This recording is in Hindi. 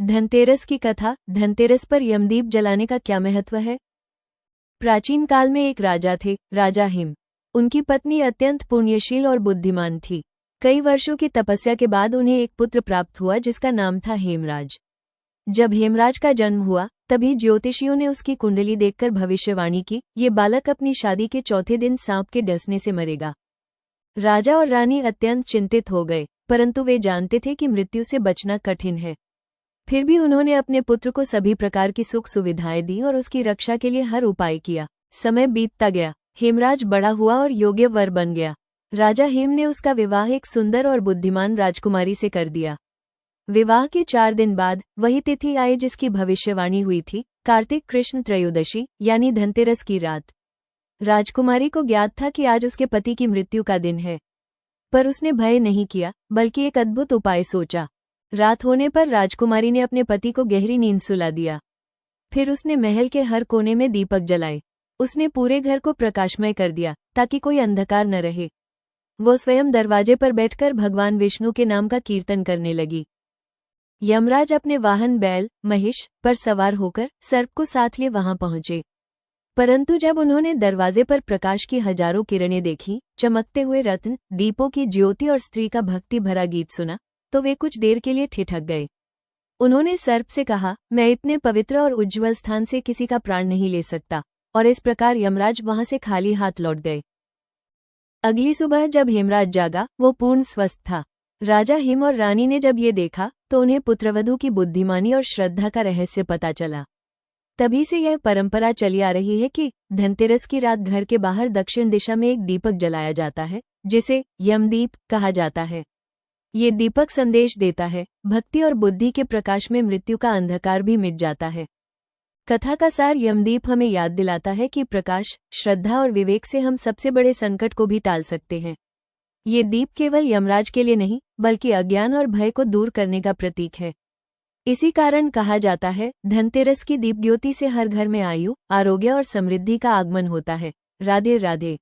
धनतेरस की कथा। धनतेरस पर यमदीप जलाने का क्या महत्व है? प्राचीन काल में एक राजा थे, राजा हिम। उनकी पत्नी अत्यंत पुण्यशील और बुद्धिमान थी। कई वर्षों की तपस्या के बाद उन्हें एक पुत्र प्राप्त हुआ जिसका नाम था हेमराज। जब हेमराज का जन्म हुआ तभी ज्योतिषियों ने उसकी कुंडली देखकर भविष्यवाणी की, ये बालक अपनी शादी के चौथे दिन सांप के डसने से मरेगा। राजा और रानी अत्यंत चिंतित हो गए, परंतु वे जानते थे कि मृत्यु से बचना कठिन है। फिर भी उन्होंने अपने पुत्र को सभी प्रकार की सुख सुविधाएं दी और उसकी रक्षा के लिए हर उपाय किया। समय बीतता गया, हेमराज बड़ा हुआ और योग्य वर बन गया। राजा हेम ने उसका विवाह एक सुंदर और बुद्धिमान राजकुमारी से कर दिया। विवाह के 4 दिन बाद वही तिथि आई जिसकी भविष्यवाणी हुई थी, कार्तिक कृष्ण त्रयोदशी यानी धनतेरस की रात। राजकुमारी को ज्ञात था कि आज उसके पति की मृत्यु का दिन है, पर उसने भय नहीं किया बल्कि एक अद्भुत उपाय सोचा। रात होने पर राजकुमारी ने अपने पति को गहरी नींद सुला दिया। फिर उसने महल के हर कोने में दीपक जलाए। उसने पूरे घर को प्रकाशमय कर दिया ताकि कोई अंधकार न रहे। वो स्वयं दरवाजे पर बैठकर भगवान विष्णु के नाम का कीर्तन करने लगी। यमराज अपने वाहन बैल, महिष पर सवार होकर सर्प को साथ लिए वहां पहुंचे। परंतु जब उन्होंने दरवाजे पर प्रकाश की हजारों किरणें देखी, चमकते हुए रत्न, दीपों की ज्योति और स्त्री का भक्ति भरा गीत सुना, तो वे कुछ देर के लिए ठिठक गए। उन्होंने सर्प से कहा, मैं इतने पवित्र और उज्ज्वल स्थान से किसी का प्राण नहीं ले सकता, और इस प्रकार यमराज वहां से खाली हाथ लौट गए। अगली सुबह जब हेमराज जागा, वो पूर्ण स्वस्थ था। राजा हिम और रानी ने जब ये देखा तो उन्हें पुत्रवधू की बुद्धिमानी और श्रद्धा का रहस्य पता चला। तभी से यह परंपरा चली आ रही है कि धनतेरस की रात घर के बाहर दक्षिण दिशा में एक दीपक जलाया जाता है, जिसे यमदीप कहा जाता है। ये दीपक संदेश देता है, भक्ति और बुद्धि के प्रकाश में मृत्यु का अंधकार भी मिट जाता है। कथा का सार यमदीप हमें याद दिलाता है कि प्रकाश, श्रद्धा और विवेक से हम सबसे बड़े संकट को भी टाल सकते हैं। ये दीप केवल यमराज के लिए नहीं, बल्कि अज्ञान और भय को दूर करने का प्रतीक है। इसी कारण कहा जाता है, धनतेरस की दीप ज्योति से हर घर में आयु, आरोग्य और समृद्धि का आगमन होता है। राधे राधे।